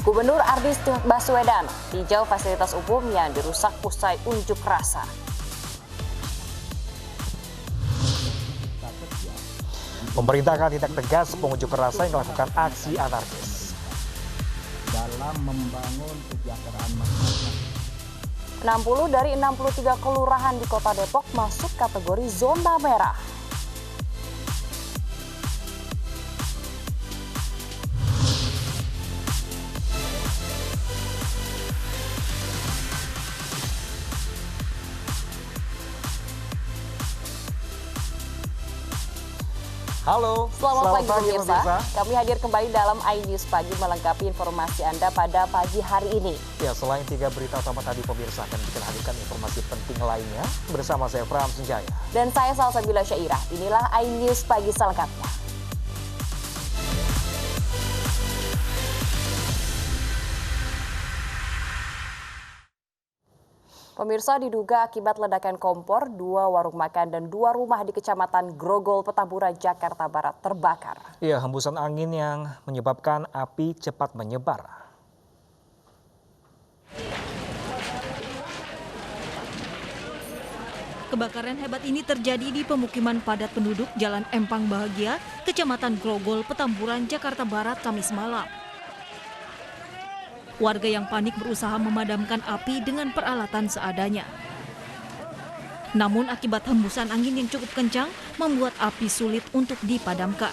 Gubernur Anies Baswedan tinjau fasilitas umum yang dirusak usai unjuk rasa. Pemerintah akan tindak tegas pengunjuk rasa yang melakukan aksi anarkis. Dalam membangun kesejahteraan masyarakat. 60 dari 63 kelurahan di Kota Depok masuk kategori zona merah. Halo, Selamat pagi pemirsa. Kami hadir kembali dalam iNews Pagi melengkapi informasi Anda pada pagi hari ini. Ya, selain 3 berita utama tadi pemirsa akan kita hadirkan informasi penting lainnya bersama saya Pram Senjaya. Dan saya Salsabila Syairah. Inilah iNews Pagi selengkapnya. Pemirsa, diduga akibat ledakan kompor, 2 warung makan dan 2 rumah di Kecamatan Grogol, Petamburan, Jakarta Barat terbakar. Ya, hembusan angin yang menyebabkan api cepat menyebar. Kebakaran hebat ini terjadi di pemukiman padat penduduk Jalan Empang Bahagia, Kecamatan Grogol, Petamburan, Jakarta Barat, Kamis malam. Warga yang panik berusaha memadamkan api dengan peralatan seadanya. Namun akibat hembusan angin yang cukup kencang membuat api sulit untuk dipadamkan.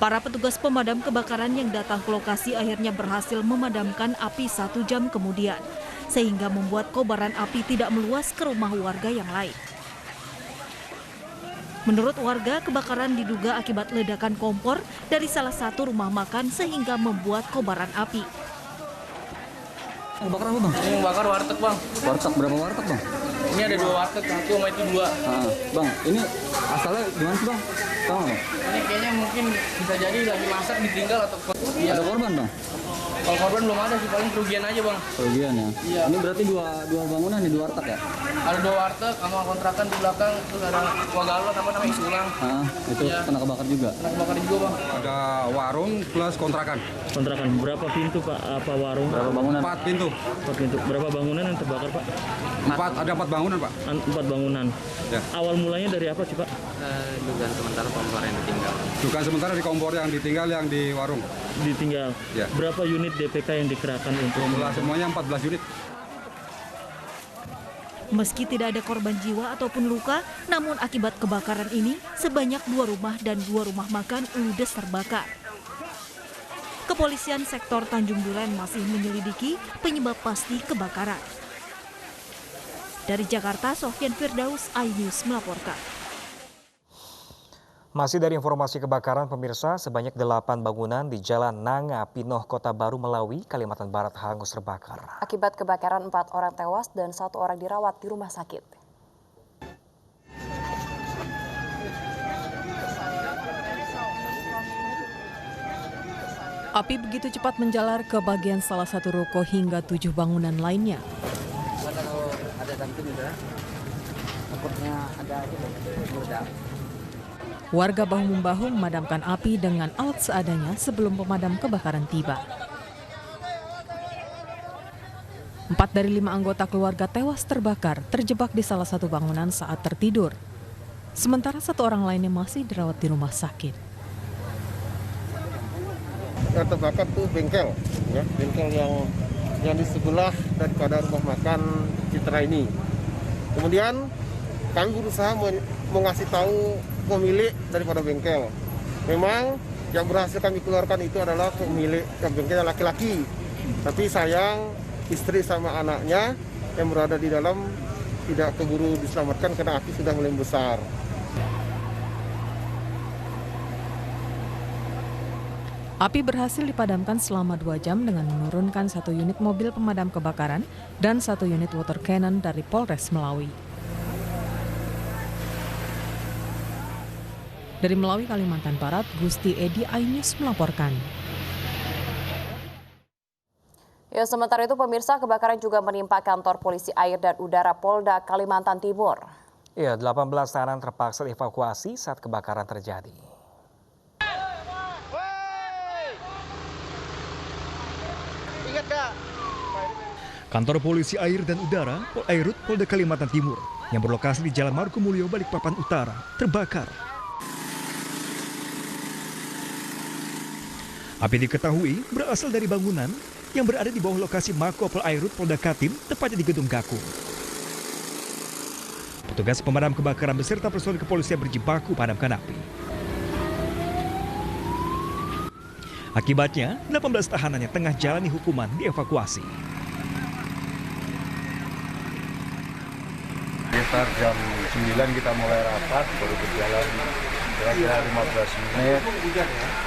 Para petugas pemadam kebakaran yang datang ke lokasi akhirnya berhasil memadamkan api 1 jam kemudian, sehingga membuat kobaran api tidak meluas ke rumah warga yang lain. Menurut warga, kebakaran diduga akibat ledakan kompor dari salah satu rumah makan sehingga membuat kobaran api. Bakar apa bang? Ini bakar warteg bang. Warteg, berapa warteg bang? Ini ada 2 warteg, satu sama itu 2. Bang, ini asalnya gimana sih bang? Tahu nggak? Ini kayaknya mungkin bisa jadi lagi masak ditinggal atau Ada korban bang? kalau korban belum ada sih, paling kerugian aja bang. Kerugian ya? Iya. Ini berarti dua bangunan nih, 2 warteg ya? Ada 2 warteg sama kontrakan di belakang, terus ada wagalon apa namanya isi ulang. Itu Iya. kena kebakar juga? Kena kebakar juga bang. Ada warung plus kontrakan. Kontrakan berapa pintu Pak? Apa warung? Berapa bangunan? 4 pintu. 4 pintu. Berapa bangunan yang terbakar Pak? 4 bangunan Pak. 4 bangunan. Ya. Awal mulanya dari apa sih Pak? Dugaan sementara kompor yang ditinggal. Dugaan sementara di kompor yang ditinggal yang di warung. Ditinggal. Ya. Berapa unit DPK yang dikerahkan untuk Jumlah semuanya 14 unit. Meski tidak ada korban jiwa ataupun luka, namun akibat kebakaran ini sebanyak 2 rumah dan 2 rumah makan ludes terbakar. Kepolisian sektor Tanjung Duren masih menyelidiki penyebab pasti kebakaran. Dari Jakarta, Sofyan Firdaus, iNews melaporkan. Masih dari informasi kebakaran pemirsa, sebanyak 8 bangunan di Jalan Nanga, Pinoh, Kota Baru, Melawi, Kalimantan Barat hangus terbakar. Akibat kebakaran 4 orang tewas dan 1 orang dirawat di rumah sakit. Api begitu cepat menjalar ke bagian salah satu ruko hingga 7 bangunan lainnya. Warga bahu-membahu memadamkan api dengan alat seadanya sebelum pemadam kebakaran tiba. 4 dari 5 anggota keluarga tewas terbakar terjebak di salah satu bangunan saat tertidur. Sementara 1 orang lainnya masih dirawat di rumah sakit. Yang terbakar tuh bengkel, ya, bengkel yang di sebelah daripada rumah makan Citra ini. Kemudian kami berusaha mengasih tahu pemilik daripada bengkel. Memang yang berhasil kami keluarkan itu adalah pemilik bengkel laki-laki. Tapi sayang istri sama anaknya yang berada di dalam tidak keburu diselamatkan karena api sudah mulai besar. Api berhasil dipadamkan selama 2 jam dengan menurunkan 1 unit mobil pemadam kebakaran dan 1 unit water cannon dari Polres Melawi. Dari Melawi, Kalimantan Barat, Gusti Edi, iNews melaporkan. Ya, sementara itu pemirsa, kebakaran juga menimpa kantor polisi air dan udara Polda Kalimantan Timur. Ya, 18 tahanan terpaksa dievakuasi saat kebakaran terjadi. Kantor Polisi Air dan Udara, Polairut, Polda Kalimantan Timur, yang berlokasi di Jalan Margomulyo, Balikpapan Utara, terbakar. Api diketahui berasal dari bangunan yang berada di bawah lokasi Mako Polairut Polda Kaltim, tepatnya di Gedung Gakum. Petugas pemadam kebakaran beserta personil kepolisian berjibaku padamkan api. Akibatnya, 18 tahanan yang tengah jalani hukuman dievakuasi. Sekitar jam 9 kita mulai rapat, baru berjalan kira-kira 15 menit.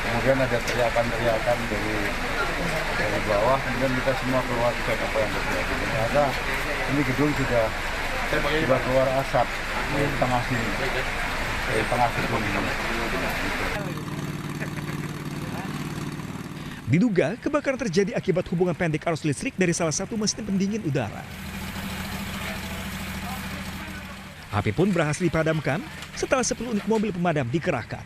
Kemudian ada teriakan-teriakan dari bawah, kemudian kita semua keluar cek apa yang terjadi. Ternyata ini gedung sudah keluar asap dari tengah sini, dari tengah gedung ini. Diduga kebakaran terjadi akibat hubungan pendek arus listrik dari salah satu mesin pendingin udara. Api pun berhasil dipadamkan setelah 10 unit mobil pemadam dikerahkan.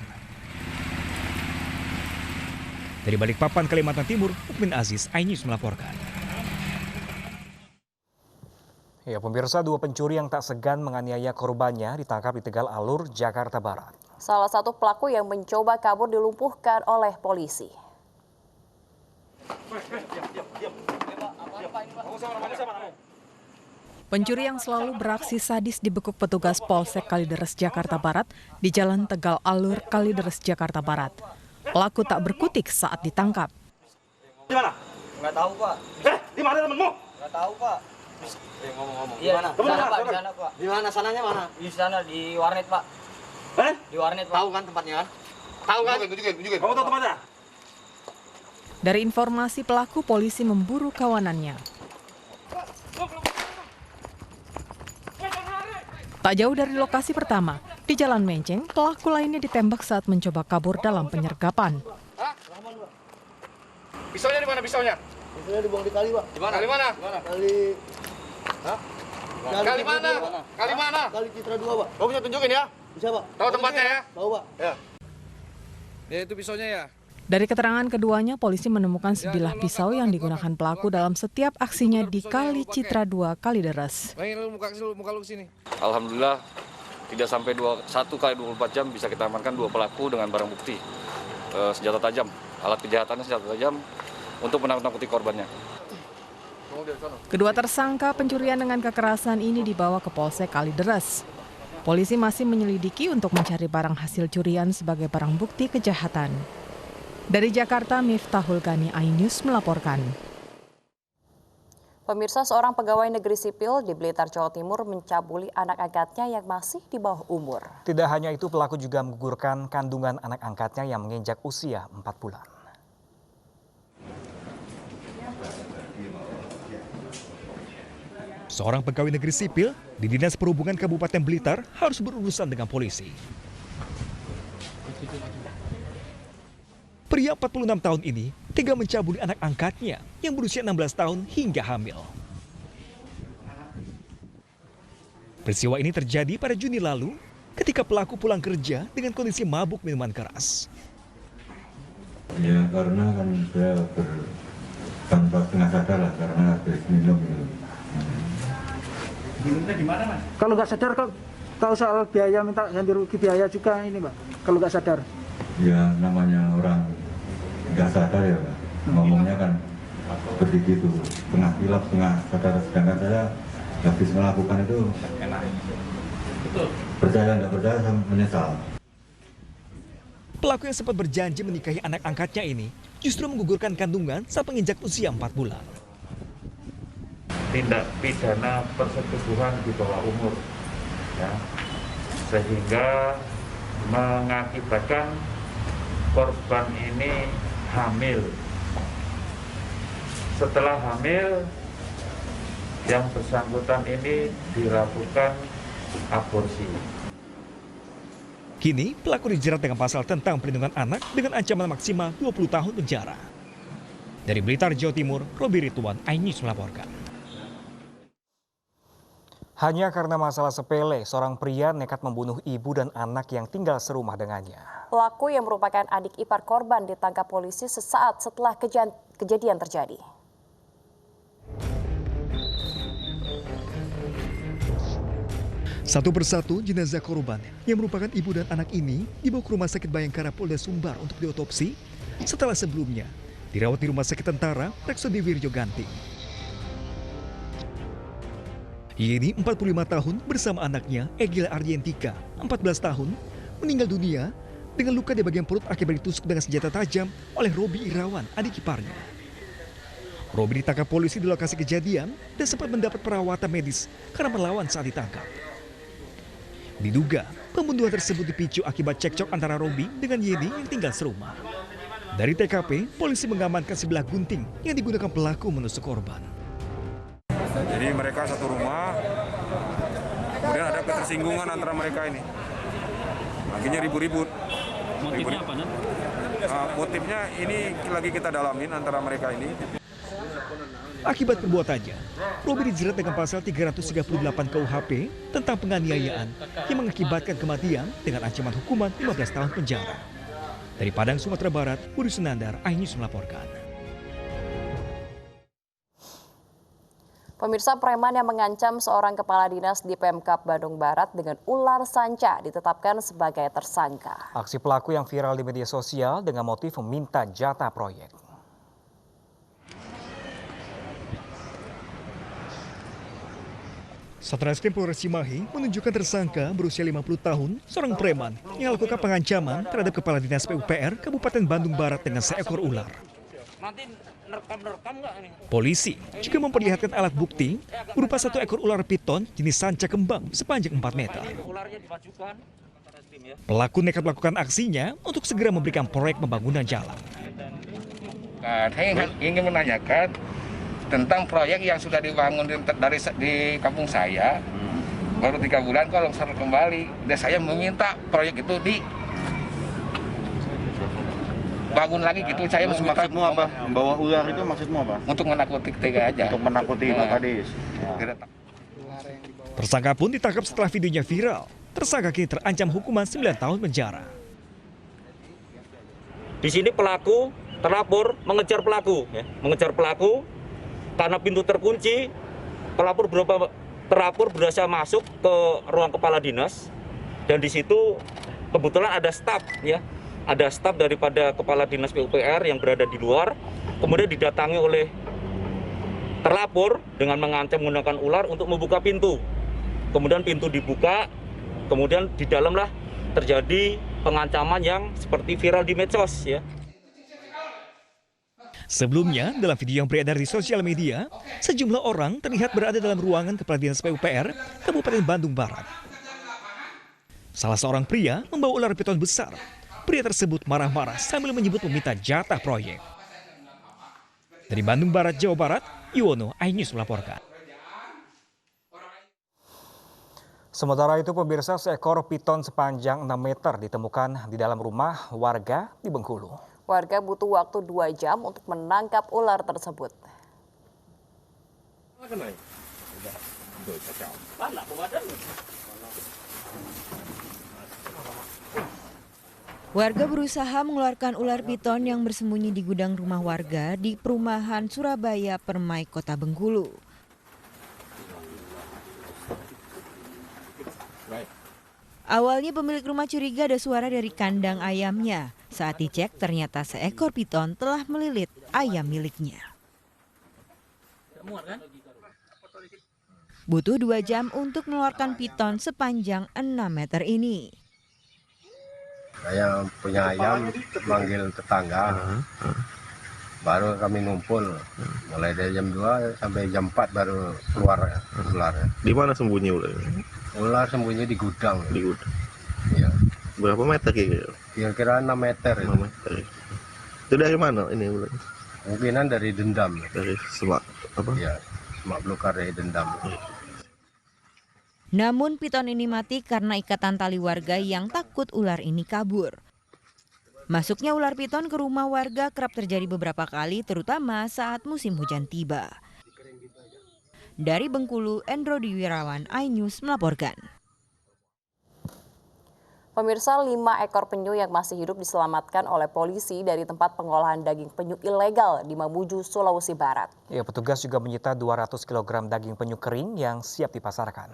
Dari Balikpapan, Kalimantan Timur, Mukmin Aziz, iNews melaporkan. Ya, pemirsa, 2 pencuri yang tak segan menganiaya korbannya ditangkap di Tegal Alur, Jakarta Barat. Salah satu pelaku yang mencoba kabur dilumpuhkan oleh polisi. Pencuri yang selalu beraksi sadis dibekuk petugas Polsek Kalideres, Jakarta Barat di Jalan Tegal Alur, Kalideres, Jakarta Barat. Pelaku tak berkutik saat ditangkap. Di mana? Nggak tahu, Pak. Di mana temenmu? Nggak tahu, Pak. Ngomong-ngomong. Iya, Di mana? Pak, di sana, Pak. Di mana? Sananya mana? Di sana, di warnet, Pak. Di warnet, Pak. Tahu kan tempatnya kan? Tahu kan? Tunjukin. Kamu tahu tempatnya? Dari informasi pelaku, polisi memburu kawanannya. Tak jauh dari lokasi pertama, di Jalan Menceng, pelaku lainnya ditembak saat mencoba kabur dalam penyergapan. Pisaunya di mana pisaunya? Pisaunya dibuang di kali, Pak. Di mana? Kali mana? Kali... Hah? Kali mana? Kali mana? Kali Citra 2, Pak. Kamu bisa tunjukin ya? Bisa, Pak. Tahu tempatnya ya? Tahu, Pak. Ya. Ya, itu pisaunya ya. Dari keterangan keduanya, polisi menemukan sebilah pisau yang digunakan pelaku dalam setiap aksinya di Kali Citra 2, Kalideres. Muka lu sini. Alhamdulillah tidak sampai 1 kali 24 jam bisa kita amankan 2 pelaku dengan barang bukti senjata tajam, alat kejahatannya senjata tajam untuk menakut-nakuti korbannya. Kedua tersangka pencurian dengan kekerasan ini dibawa ke Polsek Kalideres. Polisi masih menyelidiki untuk mencari barang hasil curian sebagai barang bukti kejahatan. Dari Jakarta, Miftahul Gani, iNews melaporkan. Pemirsa, seorang pegawai negeri sipil di Blitar, Jawa Timur mencabuli anak angkatnya yang masih di bawah umur. Tidak hanya itu, pelaku juga menggugurkan kandungan anak angkatnya yang menginjak usia 4 bulan. Seorang pegawai negeri sipil di Dinas Perhubungan Kabupaten Blitar harus berurusan dengan polisi. Pria 46 tahun ini tega mencabuli anak angkatnya yang berusia 16 tahun hingga hamil. Peristiwa ini terjadi pada Juni lalu ketika pelaku pulang kerja dengan kondisi mabuk minuman keras. Ya karena kan saya tanpa setengah sadar lah karena habis minum. Minumnya di mana, Mas? Kalau nggak sadar, kalau tahu soal biaya minta ganti rugi biaya juga ini, Pak. Kalau nggak sadar. Ya namanya orang nggak sadar ya, Pak. Ngomongnya kan seperti gitu, setengah hilaf, setengah sadar. Sedangkan saya habis melakukan itu percaya nggak percaya saya menyesal. Pelaku yang sempat berjanji menikahi anak angkatnya ini justru menggugurkan kandungan saat menginjak usia 4 bulan. Tindak pidana persetubuhan di bawah umur, ya, sehingga mengakibatkan korban ini hamil. Setelah hamil, yang bersangkutan ini dilakukan aborsi. Kini pelaku dijerat dengan pasal tentang perlindungan anak dengan ancaman maksimal 20 tahun penjara. Dari Blitar, Jawa Timur, Robi Ridwan, iNews melaporkan. Hanya karena masalah sepele, seorang pria nekat membunuh ibu dan anak yang tinggal serumah dengannya. Pelaku yang merupakan adik ipar korban ditangkap polisi sesaat setelah kejadian terjadi. Satu persatu jenazah korban yang merupakan ibu dan anak ini dibawa ke Rumah Sakit Bayangkara Polda Sumbar untuk diotopsi setelah sebelumnya dirawat di Rumah Sakit Tentara Reksodi Wirjo Ganting. Yeni 45 tahun bersama anaknya Egil Aryentika 14 tahun meninggal dunia dengan luka di bagian perut akibat ditusuk dengan senjata tajam oleh Robi Irawan, adik iparnya. Robi ditangkap polisi di lokasi kejadian dan sempat mendapat perawatan medis karena melawan saat ditangkap. Diduga pembunuhan tersebut dipicu akibat cekcok antara Robi dengan Yeni yang tinggal serumah. Dari TKP, polisi mengamankan sebilah gunting yang digunakan pelaku menusuk korban. Jadi mereka satu rumah, kemudian ada ketersinggungan antara mereka ini. Akhirnya ribut-ribut. Motifnya apa, Nan? Motifnya ini lagi kita dalamin antara mereka ini. Akibat perbuatannya, Robi dijerat dengan pasal 338 KUHP tentang penganiayaan yang mengakibatkan kematian dengan ancaman hukuman 15 tahun penjara. Dari Padang, Sumatera Barat, Budi Sunandar, iNews melaporkan. Pemirsa, preman yang mengancam seorang kepala dinas di Pemkab Bandung Barat dengan ular sanca ditetapkan sebagai tersangka. Aksi pelaku yang viral di media sosial dengan motif meminta jatah proyek. Satreskrim Polres Cimahi menunjukkan tersangka berusia 50 tahun, seorang preman yang melakukan pengancaman terhadap Kepala Dinas PUPR Kabupaten Bandung Barat dengan seekor ular. Polisi juga memperlihatkan alat bukti berupa satu ekor ular piton jenis sanca kembang sepanjang 4 meter. Pelaku nekat melakukan aksinya untuk segera memberikan proyek pembangunan jalan. Saya ingin menanyakan tentang proyek yang sudah dibangun di kampung saya, baru 3 bulan kok longsor kembali. Dan saya meminta proyek itu dibangun lagi gitu. Saya maksudmu apa? Membawa ular itu maksudmu apa? Untuk menakuti tiga aja. Untuk menakuti Pak Kadis. Tersangka pun ditangkap setelah videonya viral. Tersangka kini terancam hukuman 9 tahun penjara. Di sini pelaku terlapor mengejar pelaku, karena pintu terkunci. Terlapor berhasil masuk ke ruang kepala dinas dan di situ kebetulan ada staf daripada kepala dinas PUPR yang berada di luar, kemudian didatangi oleh terlapor dengan mengancam menggunakan ular untuk membuka pintu. Kemudian pintu dibuka, kemudian di dalamlah terjadi pengancaman yang seperti viral di medsos ya. Sebelumnya, dalam video yang beredar di sosial media, sejumlah orang terlihat berada dalam ruangan Kepala Dinas PUPR Kabupaten Bandung Barat. Salah seorang pria membawa ular piton besar. Pria tersebut marah-marah sambil menyebut meminta jatah proyek. Dari Bandung Barat, Jawa Barat, Yuwono, iNews melaporkan. Sementara itu, pemirsa, seekor piton sepanjang 6 meter ditemukan di dalam rumah warga di Bengkulu. Warga butuh waktu 2 jam untuk menangkap ular tersebut. Warga berusaha mengeluarkan ular piton yang bersembunyi di gudang rumah warga di perumahan Surabaya Permai, Kota Bengkulu. Awalnya pemilik rumah curiga ada suara dari kandang ayamnya. Saat dicek ternyata seekor piton telah melilit ayam miliknya. Butuh 2 jam untuk mengeluarkan piton sepanjang 6 meter ini. Saya punya ayam, manggil tetangga, baru kami ngumpul. Mulai dari jam 2 sampai jam 4 baru keluar ular. Di mana sembunyi ular? Ular sembunyi di gudang. Di gudang? Iya. Berapa meter kira-kira? Kira-kira 6 meter. 6 meter. Itu dari mana ini ular? Mungkinan dari dendam. Dari semak apa? Iya, semak belukar dari dendam. Namun piton ini mati karena ikatan tali warga yang takut ular ini kabur. Masuknya ular piton ke rumah warga kerap terjadi beberapa kali, terutama saat musim hujan tiba. Dari Bengkulu, Endro Diwirawan, iNews melaporkan. Pemirsa, 5 ekor penyu yang masih hidup diselamatkan oleh polisi dari tempat pengolahan daging penyu ilegal di Mamuju, Sulawesi Barat. Ya, petugas juga menyita 200 kg daging penyu kering yang siap dipasarkan.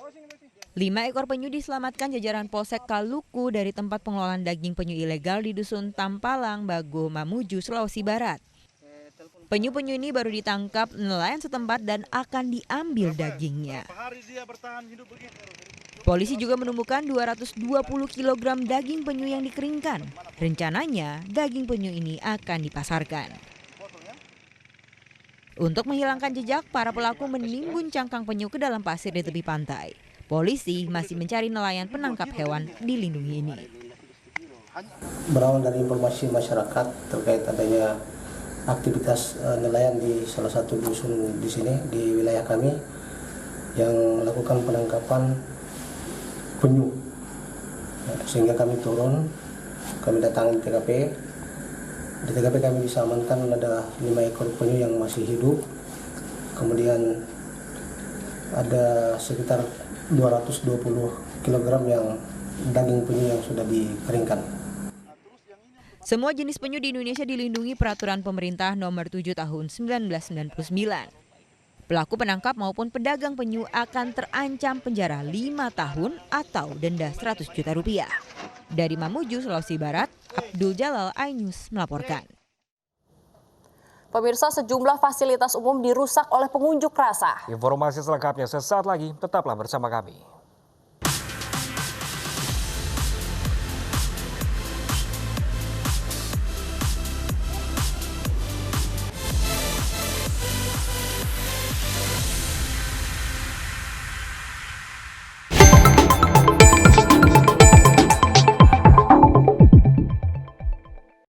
5 ekor penyu diselamatkan jajaran Polsek Kaluku dari tempat pengelolaan daging penyu ilegal di Dusun Tampalang, Bago, Mamuju, Sulawesi Barat. Penyu-penyu ini baru ditangkap nelayan setempat dan akan diambil dagingnya. Polisi juga menemukan 220 kg daging penyu yang dikeringkan. Rencananya, daging penyu ini akan dipasarkan. Untuk menghilangkan jejak, para pelaku menimbun cangkang penyu ke dalam pasir di tepi pantai. Polisi masih mencari nelayan penangkap hewan dilindungi ini. Berawal dari informasi masyarakat terkait adanya aktivitas nelayan di salah satu dusun di sini, di wilayah kami, yang melakukan penangkapan penyu. Sehingga kami turun, kami datangi TKP. Di TKP kami bisa amankan ada 5 ekor penyu yang masih hidup. Kemudian ada sekitar 220 kg yang daging penyu yang sudah dikeringkan. Semua jenis penyu di Indonesia dilindungi peraturan pemerintah nomor 7 tahun 1999. Pelaku penangkap maupun pedagang penyu akan terancam penjara 5 tahun atau denda 100 juta rupiah. Dari Mamuju, Sulawesi Barat, Abdul Jalal, iNews melaporkan. Pemirsa, sejumlah fasilitas umum dirusak oleh pengunjuk rasa. Informasi selengkapnya sesaat lagi, tetaplah bersama kami.